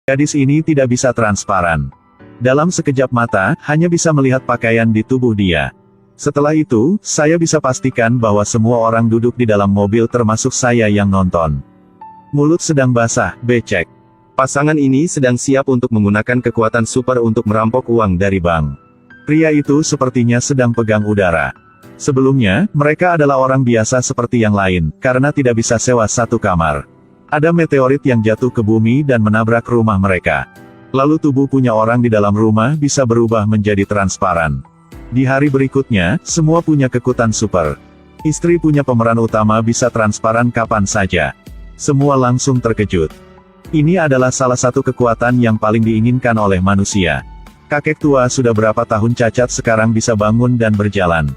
Gadis ini tidak bisa transparan. Dalam sekejap mata, hanya bisa melihat pakaian di tubuh dia. Setelah itu, saya bisa pastikan bahwa semua orang duduk di dalam mobil termasuk saya yang nonton. Mulut sedang basah, becek. Pasangan ini sedang siap untuk menggunakan kekuatan super untuk merampok uang dari bank. Pria itu sepertinya sedang pegang udara. Sebelumnya, mereka adalah orang biasa seperti yang lain, karena tidak bisa sewa satu kamar. Ada meteorit yang jatuh ke bumi dan menabrak rumah mereka. Lalu tubuh punya orang di dalam rumah bisa berubah menjadi transparan. Di hari berikutnya, semua punya kekuatan super. Istri punya pemeran utama bisa transparan kapan saja. Semua langsung terkejut. Ini adalah salah satu kekuatan yang paling diinginkan oleh manusia. Kakek tua sudah berapa tahun cacat sekarang bisa bangun dan berjalan.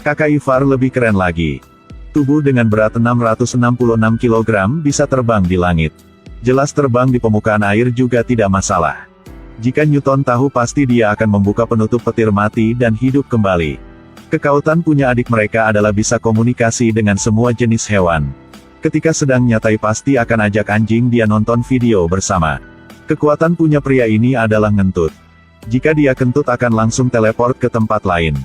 Kakak Ivar lebih keren lagi. Tubuh dengan berat 666 kg bisa terbang di langit. Jelas terbang di permukaan air juga tidak masalah. Jika Newton tahu pasti dia akan membuka penutup petir mati dan hidup kembali. Kekautan punya adik mereka adalah bisa komunikasi dengan semua jenis hewan. Ketika sedang nyatai pasti akan ajak anjing dia nonton video bersama. Kekuatan punya pria ini adalah ngentut. Jika dia kentut akan langsung teleport ke tempat lain.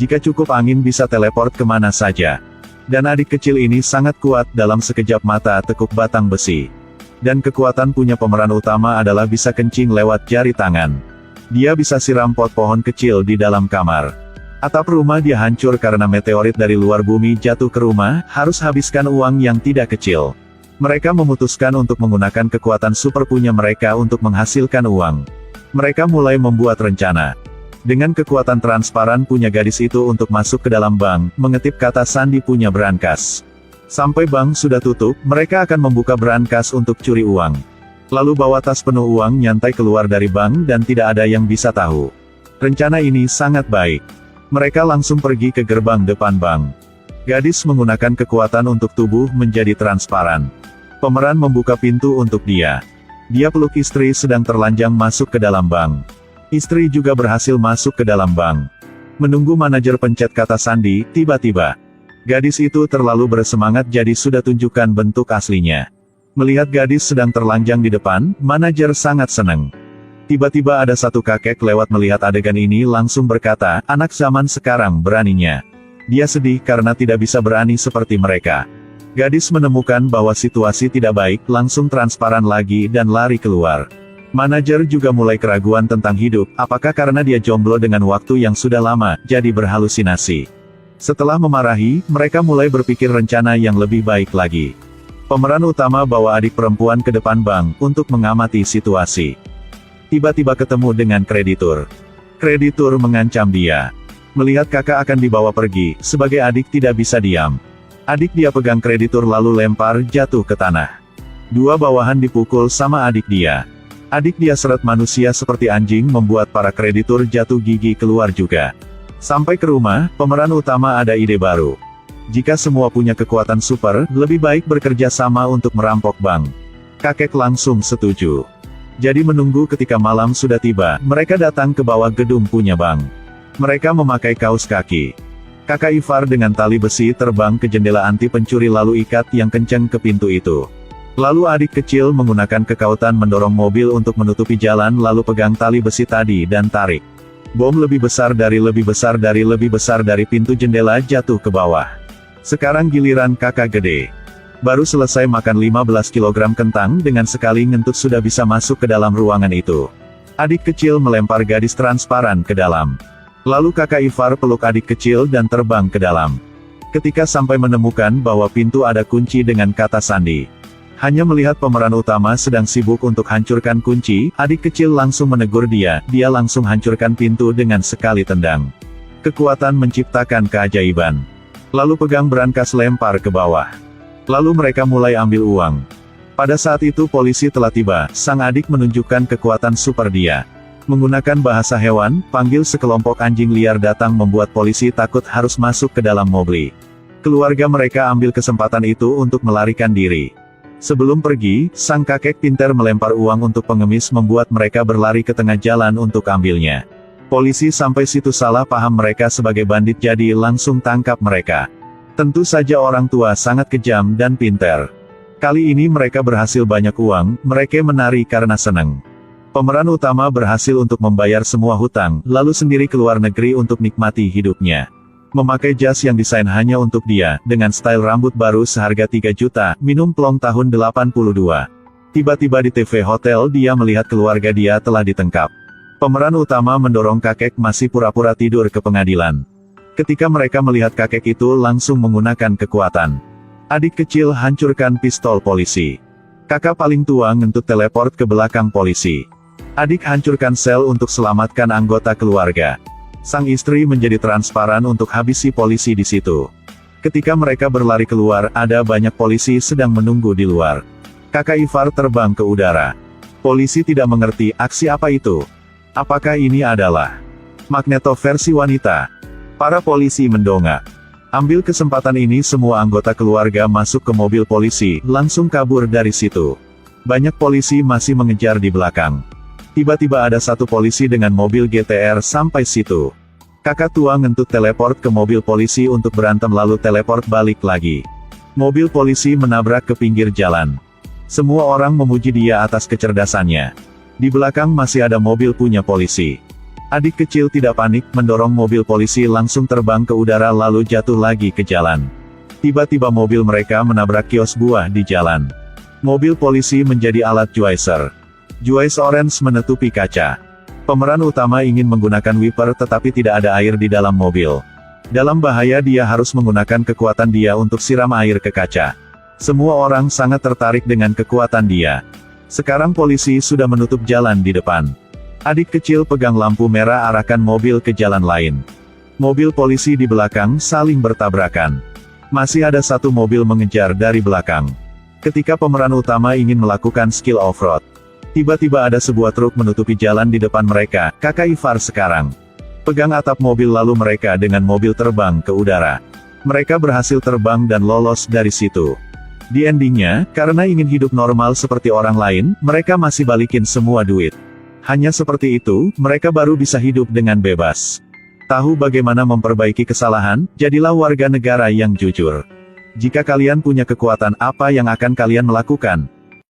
Jika cukup angin bisa teleport kemana saja. Dan adik kecil ini sangat kuat dalam sekejap mata tekuk batang besi. Dan kekuatan punya pemeran utama adalah bisa kencing lewat jari tangan. Dia bisa siram pot pohon kecil di dalam kamar. Atap rumah dia hancur karena meteorit dari luar bumi jatuh ke rumah, harus habiskan uang yang tidak kecil. Mereka memutuskan untuk menggunakan kekuatan super punya mereka untuk menghasilkan uang. Mereka mulai membuat rencana. Dengan kekuatan transparan punya gadis itu untuk masuk ke dalam bank, mengetip kata sandi punya brankas. Sampai bank sudah tutup, mereka akan membuka brankas untuk curi uang. Lalu bawa tas penuh uang nyantai keluar dari bank dan tidak ada yang bisa tahu. Rencana ini sangat baik. Mereka langsung pergi ke gerbang depan bank. Gadis menggunakan kekuatan untuk tubuh menjadi transparan. Pemeran membuka pintu untuk dia. Dia peluk istri sedang terlanjang masuk ke dalam bank. Istri juga berhasil masuk ke dalam bank. Menunggu manajer pencet kata sandi, tiba-tiba. Gadis itu terlalu bersemangat jadi sudah tunjukkan bentuk aslinya. Melihat gadis sedang terlanjang di depan, manajer sangat senang. Tiba-tiba ada satu kakek lewat melihat adegan ini langsung berkata, anak zaman sekarang beraninya. Dia sedih karena tidak bisa berani seperti mereka. Gadis menemukan bahwa situasi tidak baik, langsung transparan lagi dan lari keluar. Manajer juga mulai keraguan tentang hidup, apakah karena dia jomblo dengan waktu yang sudah lama, jadi berhalusinasi. Setelah memarahi, mereka mulai berpikir rencana yang lebih baik lagi. Pemeran utama bawa adik perempuan ke depan bank, untuk mengamati situasi. Tiba-tiba ketemu dengan kreditur. Kreditur mengancam dia. Melihat kakak akan dibawa pergi, sebagai adik tidak bisa diam. Adik dia pegang kreditur lalu lempar jatuh ke tanah. Dua bawahan dipukul sama adik dia. Adik dia seret manusia seperti anjing membuat para kreditur jatuh gigi keluar juga. Sampai ke rumah, pemeran utama ada ide baru. Jika semua punya kekuatan super, lebih baik bekerja sama untuk merampok bank. Kakek langsung setuju. Jadi menunggu ketika malam sudah tiba, mereka datang ke bawah gedung punya bank. Mereka memakai kaos kaki. Kakak Ivar dengan tali besi terbang ke jendela anti pencuri lalu ikat yang kencang ke pintu itu. Lalu adik kecil menggunakan kekuatan mendorong mobil untuk menutupi jalan lalu pegang tali besi tadi dan tarik. Bom lebih besar dari pintu jendela jatuh ke bawah. Sekarang giliran kakak gede. Baru selesai makan 15 kg kentang dengan sekali ngentut sudah bisa masuk ke dalam ruangan itu. Adik kecil melempar gadis transparan ke dalam. Lalu kakak Ivar peluk adik kecil dan terbang ke dalam. Ketika sampai menemukan bahwa pintu ada kunci dengan kata sandi. Hanya melihat pemeran utama sedang sibuk untuk hancurkan kunci, adik kecil langsung menegur dia langsung hancurkan pintu dengan sekali tendang. Kekuatan menciptakan keajaiban. Lalu pegang brankas lempar ke bawah. Lalu mereka mulai ambil uang. Pada saat itu polisi telah tiba, sang adik menunjukkan kekuatan super dia. Menggunakan bahasa hewan, panggil sekelompok anjing liar datang membuat polisi takut harus masuk ke dalam mobil. Keluarga mereka ambil kesempatan itu untuk melarikan diri. Sebelum pergi, sang kakek pintar melempar uang untuk pengemis membuat mereka berlari ke tengah jalan untuk ambilnya. Polisi sampai situ salah paham mereka sebagai bandit jadi langsung tangkap mereka. Tentu saja orang tua sangat kejam dan pintar. Kali ini mereka berhasil banyak uang, mereka menari karena senang. Pemeran utama berhasil untuk membayar semua hutang, lalu sendiri keluar negeri untuk nikmati hidupnya. Memakai jas yang desain hanya untuk dia, dengan style rambut baru seharga 3 juta, minum plong tahun 82. Tiba-tiba di TV hotel dia melihat keluarga dia telah ditangkap. Pemeran utama mendorong kakek masih pura-pura tidur ke pengadilan. Ketika mereka melihat kakek itu langsung menggunakan kekuatan. Adik kecil hancurkan pistol polisi. Kakak paling tua ngentut teleport ke belakang polisi. Adik hancurkan sel untuk selamatkan anggota keluarga. Sang istri menjadi transparan untuk habisi polisi di situ. Ketika mereka berlari keluar, ada banyak polisi sedang menunggu di luar. Kakak Ivar terbang ke udara. Polisi tidak mengerti aksi apa itu. Apakah ini adalah Magneto versi wanita? Para polisi mendongak. Ambil kesempatan ini semua anggota keluarga masuk ke mobil polisi, langsung kabur dari situ. Banyak polisi masih mengejar di belakang. Tiba-tiba ada satu polisi dengan mobil GTR sampai situ. Kakak tua ngentut teleport ke mobil polisi untuk berantem lalu teleport balik lagi. Mobil polisi menabrak ke pinggir jalan. Semua orang memuji dia atas kecerdasannya. Di belakang masih ada mobil punya polisi. Adik kecil tidak panik, mendorong mobil polisi langsung terbang ke udara lalu jatuh lagi ke jalan. Tiba-tiba mobil mereka menabrak kios buah di jalan. Mobil polisi menjadi alat juicer. Juice Orange menutupi kaca. Pemeran utama ingin menggunakan wiper tetapi tidak ada air di dalam mobil. Dalam bahaya dia harus menggunakan kekuatan dia untuk siram air ke kaca. Semua orang sangat tertarik dengan kekuatan dia. Sekarang polisi sudah menutup jalan di depan. Adik kecil pegang lampu merah arahkan mobil ke jalan lain. Mobil polisi di belakang saling bertabrakan. Masih ada satu mobil mengejar dari belakang. Ketika pemeran utama ingin melakukan skill off-road. Tiba-tiba ada sebuah truk menutupi jalan di depan mereka, kakak Ivar sekarang. Pegang atap mobil lalu mereka dengan mobil terbang ke udara. Mereka berhasil terbang dan lolos dari situ. Di endingnya, karena ingin hidup normal seperti orang lain, mereka masih balikin semua duit. Hanya seperti itu, mereka baru bisa hidup dengan bebas. Tahu bagaimana memperbaiki kesalahan, jadilah warga negara yang jujur. Jika kalian punya kekuatan, apa yang akan kalian melakukan?